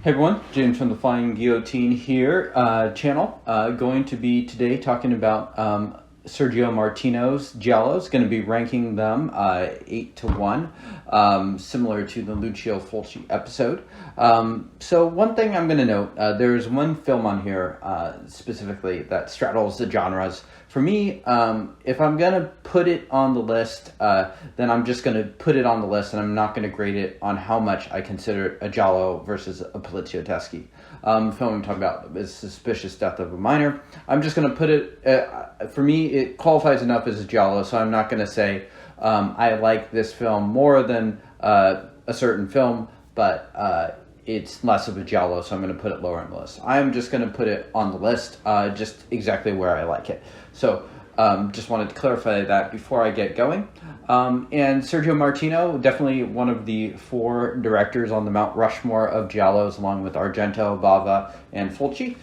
Hey everyone, James from the Flying Guillotine here channel. Going to be today talking about Sergio Martino's Giallos. Going to be ranking them 8-1, similar to the Lucio Fulci episode. So one thing I'm going to note, there's one film on here specifically that straddles the genres. For me, if I'm going to put it on the list, then I'm just going to put it on the list, and I'm not going to grade it on how much I consider a Giallo versus a poliziotteschi. The film I'm talking about is Suspicious Death of a Minor. I'm just going to put it, for me, it qualifies enough as a Giallo, so I'm not going to say I like this film more than a certain film, but it's less of a Giallo, so I'm going to put it lower on the list. I'm just going to put it on the list, just exactly where I like it. So just wanted to clarify that before I get going. And Sergio Martino, definitely one of the 4 directors on the Mount Rushmore of Giallos, along with Argento, Bava, and Fulci.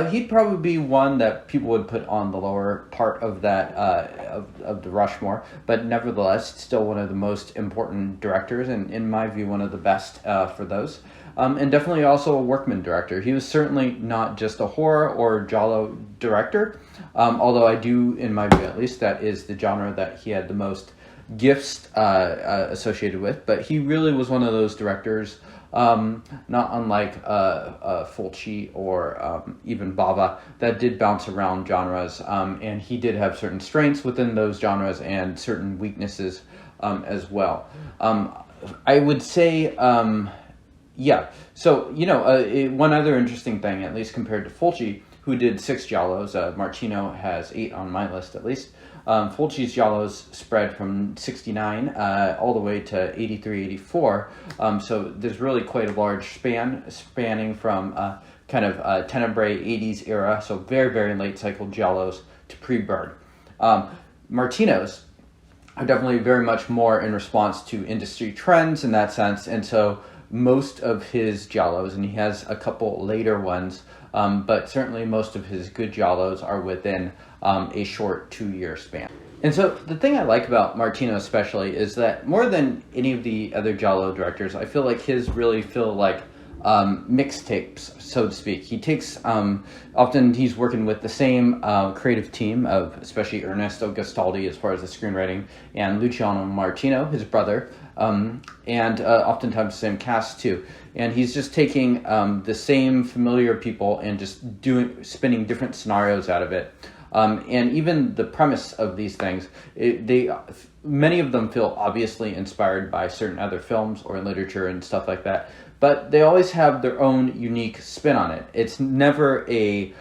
He'd probably be one that people would put on the lower part of that of the Rushmore, but nevertheless, still one of the most important directors, and in my view, one of the best for those. And definitely also a workman director. He was certainly not just a horror or Giallo director, although I do, in my view at least, that is the genre that he had the most gifts associated with. But he really was one of those directors, not unlike Fulci or even Bava, that did bounce around genres, and he did have certain strengths within those genres and certain weaknesses as well. I would say... Yeah, so, one other interesting thing, at least compared to Fulci, who did 6 Giallos, Martino has 8 on my list at least. Fulci's Giallos spread from 69 all the way to 83, 84, so there's really quite a large spanning from kind of Tenebrae 80s era, so very, very late cycle Giallos to pre-Bird. Martino's are definitely very much more in response to industry trends in that sense, and so most of his Giallos, and he has a couple later ones, but certainly most of his good Giallos are within a short 2-year span. And so the thing I like about Martino especially is that more than any of the other Giallo directors, I feel like his really feel like mixtapes, so to speak. He takes, often he's working with the same creative team of especially Ernesto Gastaldi as far as the screenwriting, and Luciano Martino, his brother, and oftentimes the same cast too. And he's just taking the same familiar people and just spinning different scenarios out of it. And even the premise of these things, many of them feel obviously inspired by certain other films or literature and stuff like that, but they always have their own unique spin on it. It's never a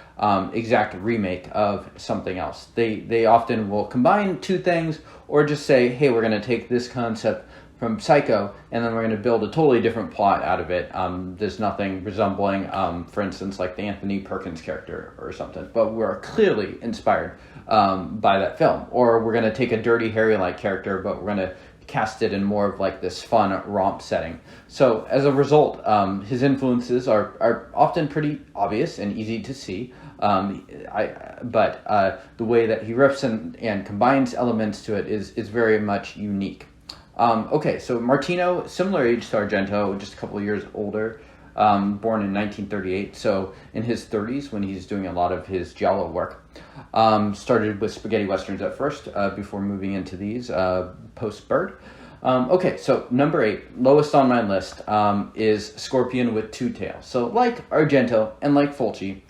exact remake of something else. They often will combine 2 things, or just say, hey, we're going to take this concept from Psycho, and then we're going to build a totally different plot out of it. There's nothing resembling, for instance, like the Anthony Perkins character or something, but we're clearly inspired by that film. Or we're going to take a Dirty Harry-like character, but we're going to cast it in more of like this fun romp setting. So as a result, his influences are often pretty obvious and easy to see. But the way that he riffs and combines elements to it is very much unique. Okay, so Martino, similar age to Argento, just a couple of years older, born in 1938, so in his 30s when he's doing a lot of his Giallo work. Started with spaghetti westerns at first, before moving into these post-Bird. Okay, so number 8, lowest on my list, is Scorpion with Two Tails. So like Argento and like Fulci,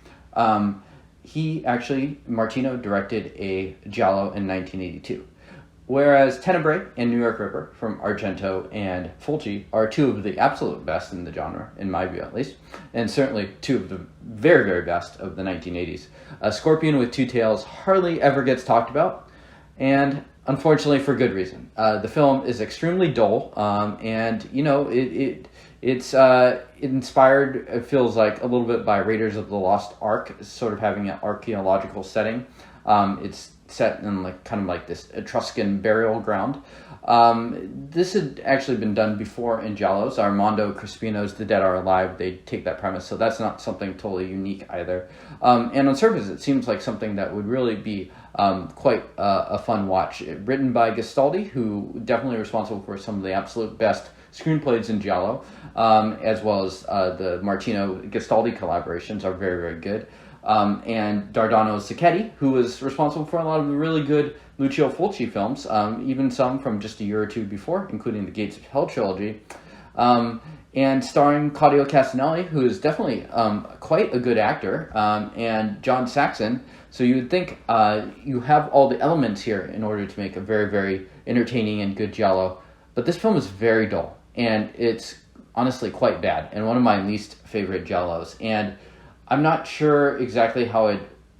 Martino directed a Giallo in 1982. Whereas Tenebrae and New York Ripper from Argento and Fulci are 2 of the absolute best in the genre, in my view at least, and certainly 2 of the very, very best of the 1980s. Scorpion with Two Tails hardly ever gets talked about, and unfortunately for good reason. The film is extremely dull, and it's inspired, it feels like, a little bit by Raiders of the Lost Ark, sort of having an archaeological setting. It's set in kind of like this Etruscan burial ground. This had actually been done before in Giallos. Armando Crispino's The Dead Are Alive, they take that premise, so that's not something totally unique either. And on surface, it seems like something that would really be quite a fun watch. Written by Gastaldi, who definitely responsible for some of the absolute best screenplays in Giallo, as well as the Martino Gastaldi collaborations are very, very good. And Dardano Sacchetti, who was responsible for a lot of the really good Lucio Fulci films, even some from just a year or two before, including the Gates of Hell trilogy. And starring Claudio Castagnoli, who is definitely quite a good actor, and John Saxon. So you would think you have all the elements here in order to make a very, very entertaining and good Giallo. But this film is very dull, and it's honestly quite bad, and one of my least favorite Giallos. And I'm not sure exactly how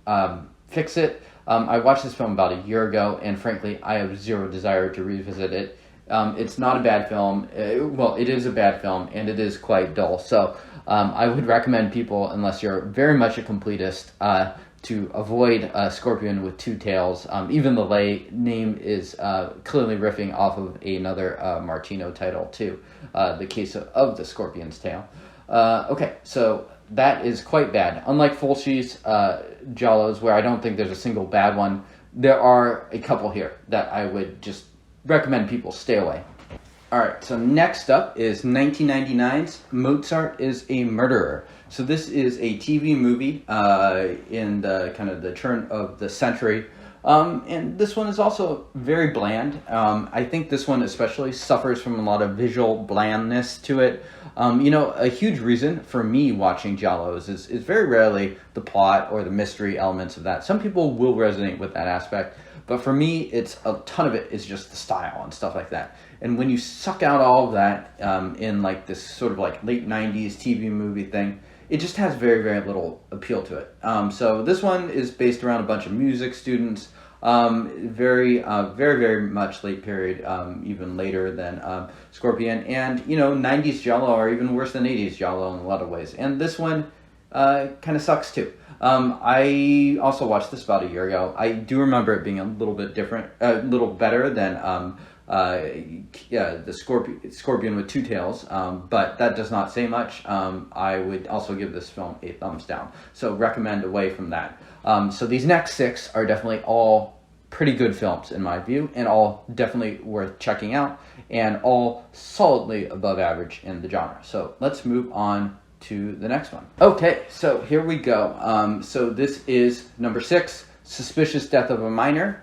I'd fix it. I watched this film about a year ago, and frankly, I have zero desire to revisit it. It's not a bad film. Well, it is a bad film, and it is quite dull. So I would recommend people, unless you're very much a completist, to avoid Scorpion with Two Tails. Even the name is clearly riffing off of another Martino title, too, The Case of the Scorpion's Tail. Okay, so that is quite bad. Unlike Fulci's Giallos, where I don't think there's a single bad one, there are a couple here that I would just recommend people stay away. Alright, so next up is 1999's Mozart is a Murderer. So this is a TV movie in the kind of the turn of the century. And this one is also very bland. I think this one especially suffers from a lot of visual blandness to it. A huge reason for me watching Giallos is very rarely the plot or the mystery elements of that. Some people will resonate with that aspect, but for me, it's a ton of it is just the style and stuff like that. And when you suck out all of that in like this sort of like late 90s TV movie thing, it just has very, very little appeal to it. So this one is based around a bunch of music students, very, very much late period, even later than Scorpion. And, 90s Giallo are even worse than 80s Giallo in a lot of ways. And this one kind of sucks too. I also watched this about a year ago. I do remember it being a little bit different, a little better than the Scorpion with Two Tails, but that does not say much. I would also give this film a thumbs down, so recommend away from that. So these next six are definitely all pretty good films in my view, and all definitely worth checking out, and all solidly above average in the genre. So let's move on to the next one. Okay, so here we go. So this is number 6, Suspicious Death of a Minor.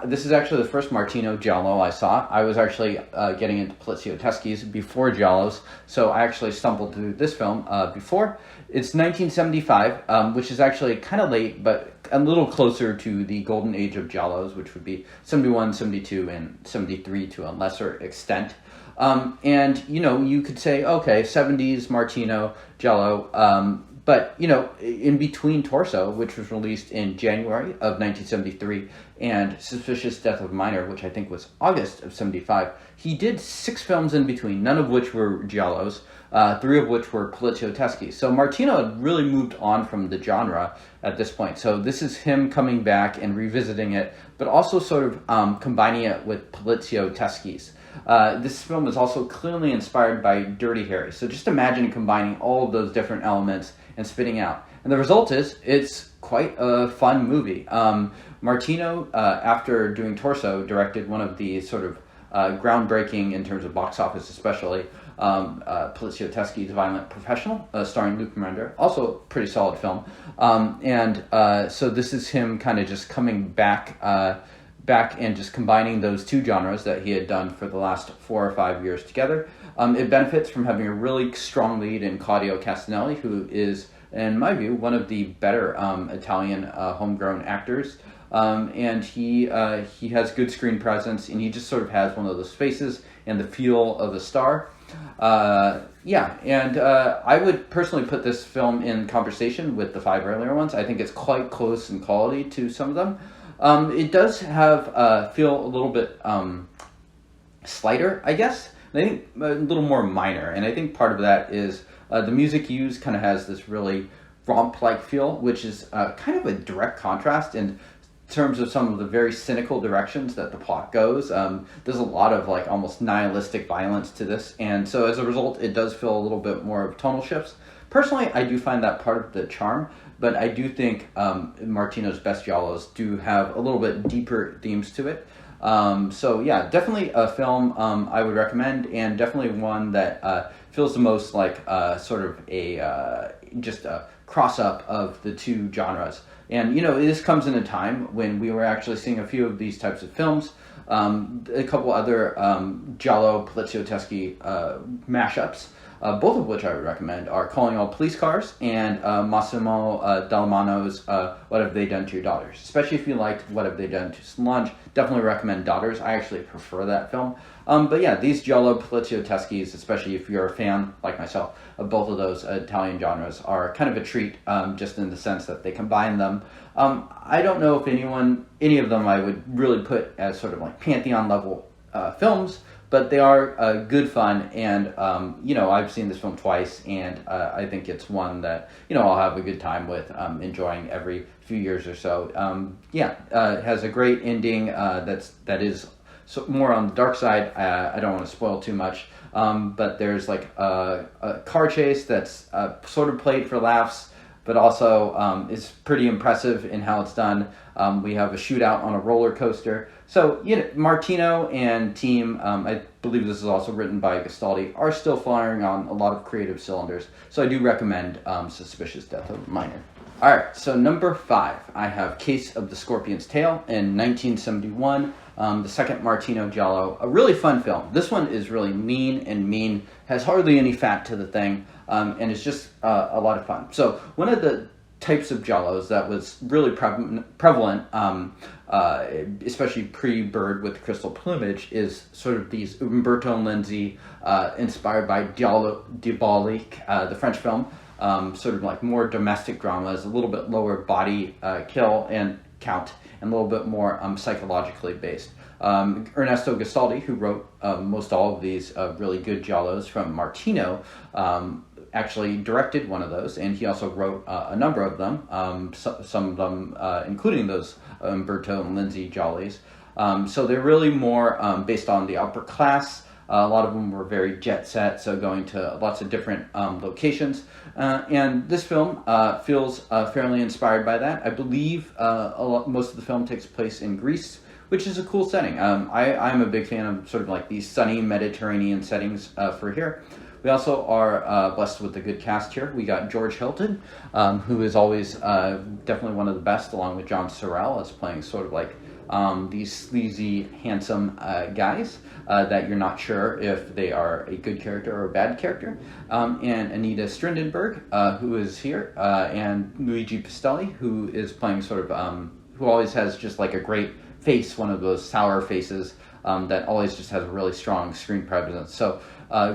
This is actually the first Martino Giallo I saw. I was actually getting into Polizio Teschi's before Giallos, so I actually stumbled through this film before. It's 1975, which is actually kind of late, but a little closer to the golden age of Giallos, which would be 71, 72, and 73 to a lesser extent. And, you could say, okay, 70s Martino Giallo, but, in between Torso, which was released in January of 1973, and Suspicious Death of a Minor, which I think was August of 75, he did 6 films in between, none of which were Giallos, 3 of which were Polizio Teschi. So Martino had really moved on from the genre at this point. So this is him coming back and revisiting it, but also sort of combining it with Polizio Teschi's. This film is also clearly inspired by Dirty Harry. So just imagine combining all of those different elements and spitting out. And the result is, it's quite a fun movie. Martino, after doing Torso, directed one of the sort of groundbreaking, in terms of box office especially, Polizio Teschi's Violent Professional, starring Luc Miranda. Also a pretty solid film. So this is him kind of just coming back and just combining those two genres that he had done for the last 4 or 5 years together. It benefits from having a really strong lead in Claudio Castagnoli, who is, in my view, one of the better Italian homegrown actors. And he has good screen presence, and he just sort of has one of those faces and the feel of a star. I would personally put this film in conversation with the 5 earlier ones. I think it's quite close in quality to some of them. It does have feel a little bit slighter, I guess. I think a little more minor, and I think part of that is the music used kind of has this really romp-like feel, which is kind of a direct contrast in terms of some of the very cynical directions that the plot goes. There's a lot of like almost nihilistic violence to this, and so as a result, it does feel a little bit more of tonal shifts. Personally, I do find that part of the charm, but I do think Martino's best Giallos do have a little bit deeper themes to it. So yeah, definitely a film I would recommend, and definitely one that feels the most like sort of a just a cross up of the two genres. And this comes in a time when we were actually seeing a few of these types of films. A couple other Giallo Polizioteschi mashups, both of which I would recommend, are Calling All Police Cars and Massimo Dalmano's What Have They Done to Your Daughters. Especially if you liked What Have They Done to Solange, definitely recommend Daughters. I actually prefer that film. But yeah, these Giallo Polizioteschis, especially if you're a fan, like myself, of both of those Italian genres, are kind of a treat, just in the sense that they combine them. I don't know if any of them I would really put as sort of like Pantheon level films, but they are good fun, and I've seen this film twice, and I think it's one that I'll have a good time with, enjoying every few years or so. It has a great ending that is more on the dark side. I don't want to spoil too much, but there's like a car chase that's sort of played for laughs, but also is pretty impressive in how it's done. We have a shootout on a roller coaster. So, Martino and team, I believe this is also written by Gastaldi, are still firing on a lot of creative cylinders. So I do recommend Suspicious Death of a Minor. All right, so number 5, I have Case of the Scorpion's Tail in 1971. The second Martino Giallo, a really fun film. This one is really mean, has hardly any fat to the thing, and it's just a lot of fun. So one of the types of Giallos that was really prevalent, especially pre-Bird with Crystal Plumage, is sort of these Umberto Lenzi, inspired by Diabolique, the French film, sort of like more domestic dramas, a little bit lower body kill and count, and a little bit more psychologically based. Ernesto Gastaldi, who wrote most all of these really good Giallos from Martino, actually directed one of those, and he also wrote a number of them, some of them including those Umberto Lenzi Giallis. So they're really more based on the upper class. A lot of them were very jet set, so going to lots of different locations. And this film feels fairly inspired by that. I believe most of the film takes place in Greece, which is a cool setting. I'm a big fan of sort of like these sunny Mediterranean settings for here. We also are blessed with a good cast here. We got George Hilton, who is always definitely one of the best, along with John Sorrell, as playing sort of like these sleazy, handsome guys that you're not sure if they are a good character or a bad character. And Anita Strindenberg, who is here, and Luigi Pistelli, who is playing sort of, who always has just like a great face, one of those sour faces that always just has a really strong screen presence. So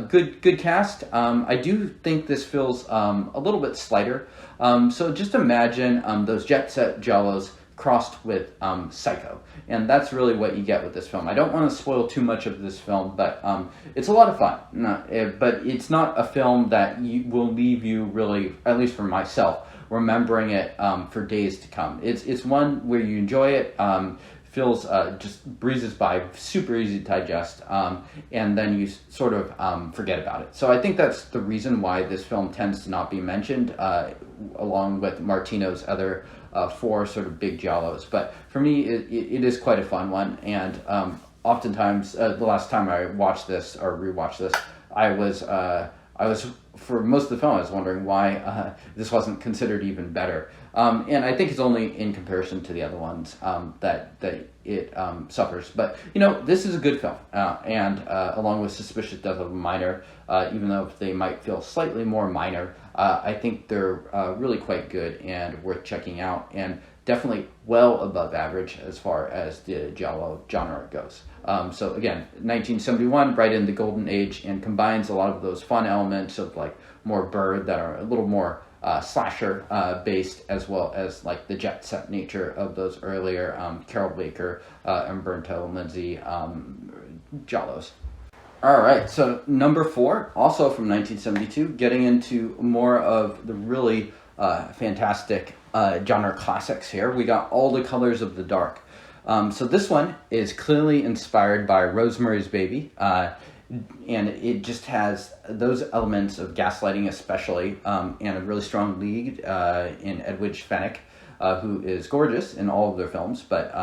good cast. I do think this feels a little bit slighter. So just imagine those jet set Giallos crossed with Psycho, and that's really what you get with this film. I don't want to spoil too much of this film, but it's a lot of fun. But it's not a film that will leave you really, at least for myself, remembering it for days to come. It's one where you enjoy it. Feels just breezes by, super easy to digest, and then you sort of forget about it. So I think that's the reason why this film tends to not be mentioned, along with Martino's other 4 sort of big Giallos. But for me, it is quite a fun one, and oftentimes, the last time I watched this or rewatched this, I was for most of the film, I was wondering why this wasn't considered even better. And I think it's only in comparison to the other ones that it suffers. But, this is a good film. And along with Suspicious Death of a Minor, even though they might feel slightly more minor, I think they're really quite good and worth checking out. And definitely well above average as far as the Giallo genre goes. So again, 1971, right in the golden age, and combines a lot of those fun elements of like more Bird that are a little more slasher based, as well as like the jet set nature of those earlier Carol Baker, Umberto Lenzi Giallos. All right, so number 4, also from 1972, getting into more of the really fantastic genre classics here. We got All the Colors of the Dark. So this one is clearly inspired by Rosemary's Baby, and it just has those elements of gaslighting especially, and a really strong lead in Edwige Fenech. who is gorgeous in all of their films, but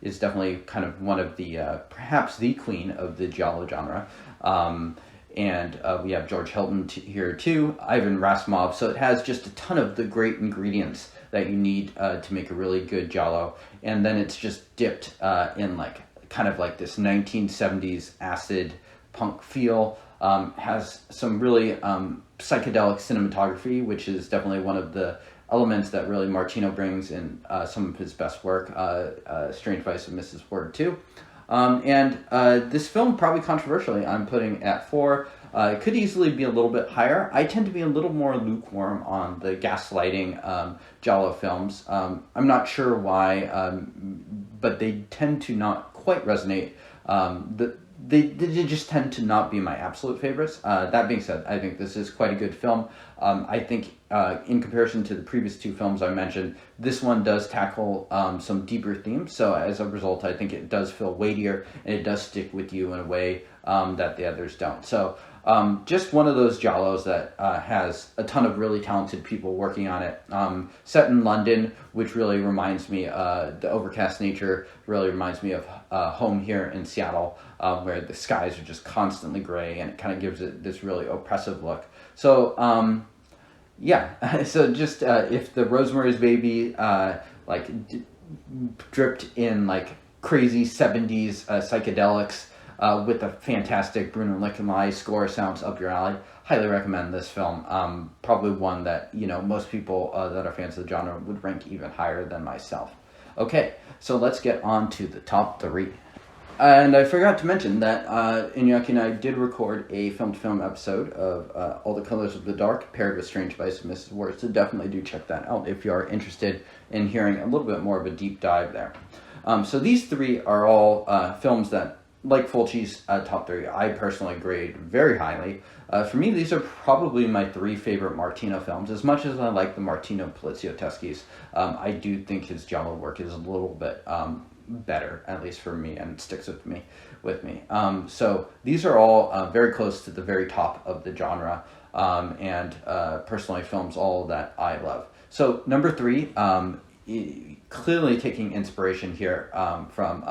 is definitely kind of one of the, perhaps the queen of the Giallo genre. And we have George Hilton here too, Ivan Rassimov. So it has just a ton of the great ingredients that you need to make a really good Giallo. And then it's just dipped in like kind of like this 1970s acid punk feel. Has some really psychedelic cinematography, which is definitely one of the elements that really Martino brings in some of his best work. Strange Vice of Mrs. Wardh too. And this film, probably controversially, I'm putting at 4. It could easily be a little bit higher. I tend to be a little more lukewarm on the gaslighting Giallo films. I'm not sure why, but they tend to not quite resonate. They just tend to not be my absolute favorites. That being said, I think this is quite a good film. I think in comparison to the previous 2 films I mentioned, this one does tackle some deeper themes. So as a result, I think it does feel weightier and it does stick with you in a way that the others don't. So just one of those Giallos that has a ton of really talented people working on it. Set in London, which really reminds me, the overcast nature really reminds me of home here in Seattle, where the skies are just constantly gray and it kind of gives it this really oppressive look. So, yeah, so just if the Rosemary's Baby dripped in like crazy 70s psychedelics, with a fantastic Bruno Lickenlei score sounds up your alley. Highly recommend this film. Probably one that, most people that are fans of the genre would rank even higher than myself. Okay, so let's get on to the top 3. And I forgot to mention that Iñaki and I did record a film-to-film episode of All the Colors of the Dark paired with Strange Vice of Mrs. Wardh, so definitely do check that out if you are interested in hearing a little bit more of a deep dive there. So these 3 are all films that, like Fulci's top 3, I personally grade very highly. For me, these are probably my 3 favorite Martino films. As much as I like the Martino Polizioteschi, I do think his Giallo work is a little bit better, at least for me, and it sticks with me. So these are all very close to the very top of the genre, and personally films all that I love. So number 3, clearly taking inspiration here from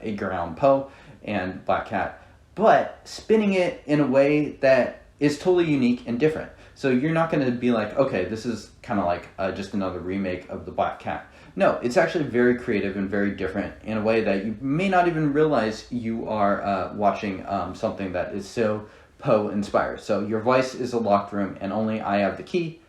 Edgar Allan Poe and Black Cat, but spinning it in a way that is totally unique and different. So you're not going to be like, okay, this is kind of like just another remake of the Black Cat. No, it's actually very creative and very different in a way that you may not even realize you are watching something that is so Poe inspired. So Your Vice is a Locked Room and Only I Have the Key.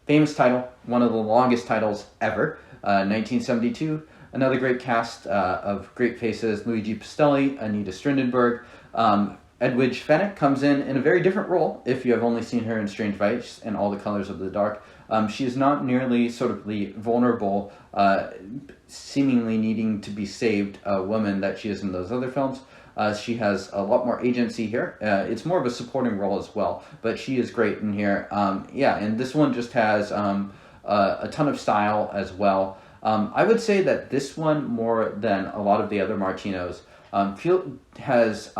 Famous title, one of the longest titles ever, 1972. Another great cast of great faces: Luigi Pistelli, Anita Strindberg. Edwige Fenech comes in a very different role if you have only seen her in Strange Vice and All the Colors of the Dark. She is not nearly sort of the vulnerable, seemingly needing to be saved woman that she is in those other films. She has a lot more agency here. It's more of a supporting role as well, but she is great in here. And this one just has a ton of style as well. I would say that this one, more than a lot of the other Martinos, has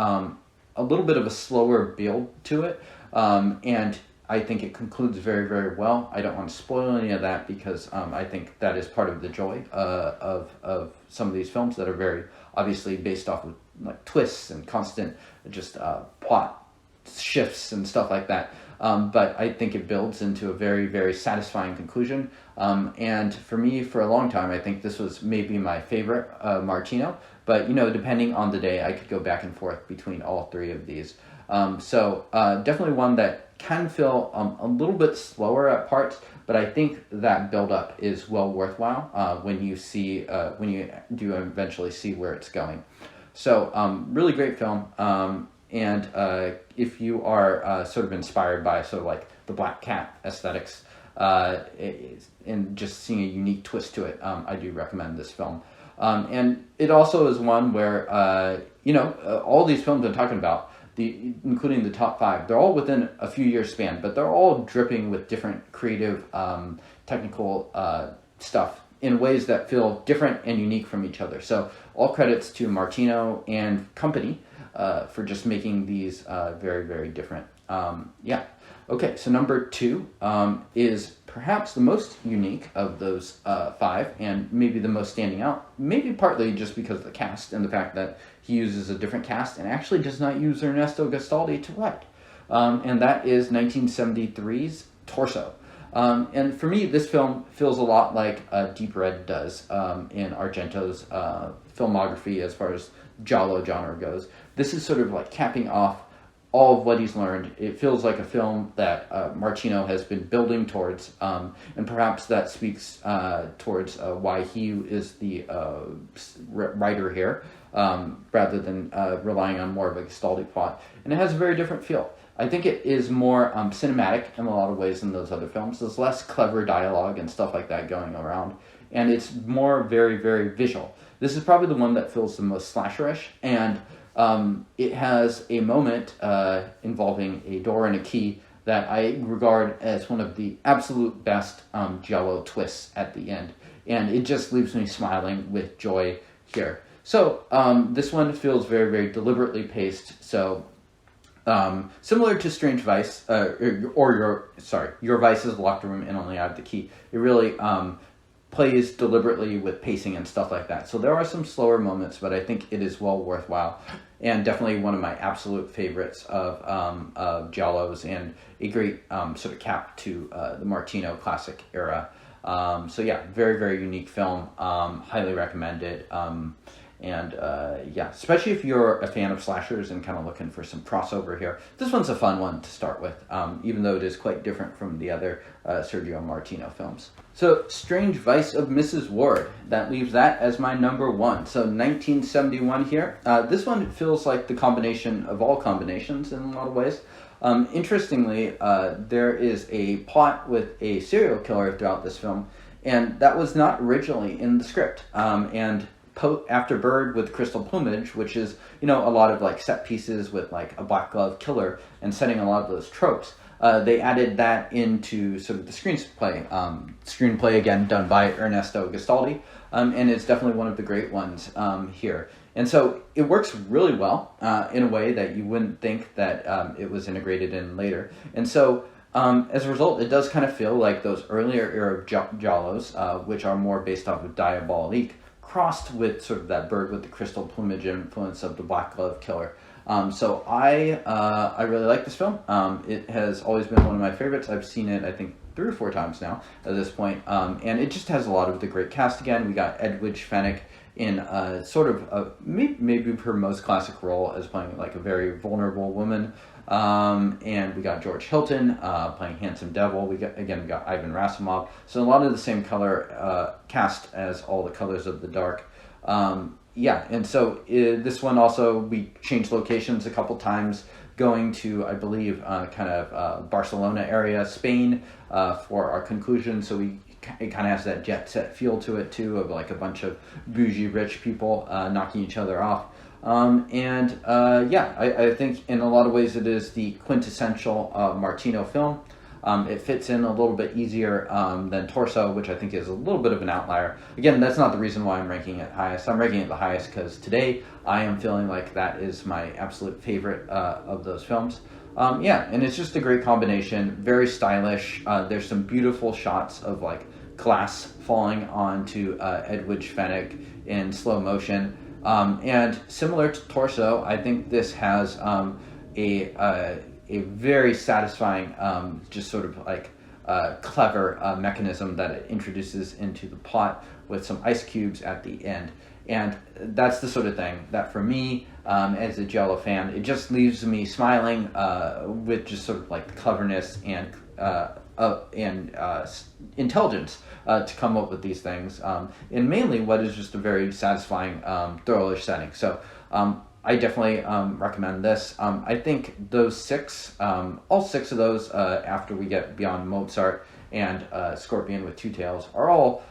a little bit of a slower build to it, and I think it concludes very, very well. I don't want to spoil any of that because I think that is part of the joy of some of these films that are very obviously based off of like twists and constant just plot shifts and stuff like that. But I think it builds into a very, very satisfying conclusion. And for me, for a long time, I think this was maybe my favorite Martino. But, depending on the day, I could go back and forth between all 3 of these. So definitely one that can feel a little bit slower at parts, but I think that build-up is well worthwhile when you do eventually see where it's going. So really great film. And if you are sort of inspired by sort of like the Black Cat aesthetics and just seeing a unique twist to it, I do recommend this film. And it also is one where, all these films I'm talking about, including the top 5, they're all within a few years span, but they're all dripping with different creative, technical stuff in ways that feel different and unique from each other. So all credits to Martino and company for just making these very, very different. Okay, so number 2 is perhaps the most unique of those five, and maybe the most standing out, maybe partly just because of the cast and the fact that he uses a different cast and actually does not use Ernesto Gastaldi to write. And that is 1973's Torso. And for me, this film feels a lot like Deep Red does in Argento's filmography as far as Giallo genre goes. This is sort of like capping off all of what he's learned. It feels like a film that Martino has been building towards, and perhaps that speaks towards why he is the writer here, rather than relying on more of a Gastaldi plot. And it has a very different feel. I think it is more cinematic in a lot of ways than those other films. There's less clever dialogue and stuff like that going around, and it's more very, very visual. This is probably the one that feels the most slasherish, and it has a moment involving a door and a key that I regard as one of the absolute best Giallo twists at the end. And it just leaves me smiling with joy here. So this one feels very, very deliberately paced. So similar to Strange Vice, Your Vice's Locked Room and Only I Have the Key. It really plays deliberately with pacing and stuff like that. So there are some slower moments, but I think it is well worthwhile, and definitely one of my absolute favorites of Giallos, and a great sort of cap to the Martino classic era. So yeah, very, very unique film. Highly recommended. And yeah, especially if you're a fan of slashers and kind of looking for some crossover here, this one's a fun one to start with, even though it is quite different from the other Sergio Martino films. So, Strange Vice of Mrs. Wardh, that leaves that as my number one. So, 1971 here. This one feels like the combination of all combinations in a lot of ways. Interestingly, there is a plot with a serial killer throughout this film, and that was not originally in the script. And after Bird with Crystal Plumage, which is, a lot of like set pieces with like a black glove killer and setting a lot of those tropes, they added that into sort of the screenplay. Screenplay, again, done by Ernesto Gastaldi, and it's definitely one of the great ones here. And so it works really well in a way that you wouldn't think that it was integrated in later. And so as a result, it does kind of feel like those earlier era Giallos, which are more based off of Diabolique, crossed with sort of that Bird with the Crystal Plumage influence of the Black Glove Killer. So I really like this film. It has always been one of my favorites. I've seen it, I think, 3 or 4 times now at this point. And it just has a lot of the great cast again. We got Edwige Fenech in sort of maybe her most classic role as playing like a very vulnerable woman. And we got George Hilton playing Handsome Devil. We got Ivan Rasimov. So a lot of the same color cast as all the Colors of the Dark. Yeah, and so this one also, we changed locations a couple times, going to, I believe, Barcelona area, Spain, for our conclusion. So it kind of has that jet set feel to it too, of like a bunch of bougie rich people knocking each other off. Yeah, I think in a lot of ways it is the quintessential Martino film. It fits in a little bit easier than Torso, which I think is a little bit of an outlier. Again, that's not the reason why I'm ranking it highest. I'm ranking it the highest because today I am feeling like that is my absolute favorite of those films. Yeah, and it's just a great combination, very stylish. There's some beautiful shots of like glass falling onto Edwige Fenech in slow motion. And similar to Torso, I think this has a very satisfying, just sort of like clever mechanism that it introduces into the plot with some ice cubes at the end. And that's the sort of thing that for me, as a Giallo fan, it just leaves me smiling with just sort of like the cleverness and intelligence to come up with these things, and mainly what is just a very satisfying thriller setting. So I definitely recommend this. I think those 6, all 6 of those, after we get beyond Mozart and Scorpion with Two Tails, are all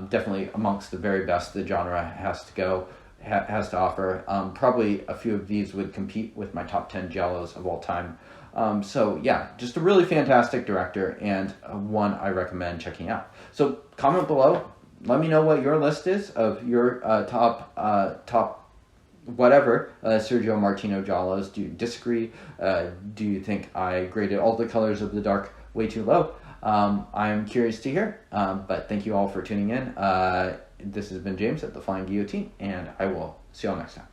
definitely amongst the very best the genre has to offer. Probably a few of these would compete with my top 10 Giallos of all time. So yeah, just a really fantastic director, and one I recommend checking out. So comment below, let me know what your list is of your top whatever Sergio Martino Giallos. Do you disagree? Do you think I graded All the Colors of the Dark way too low? I'm curious to hear. But thank you all for tuning in. This has been James at the Flying Guillotine, and I will see you all next time.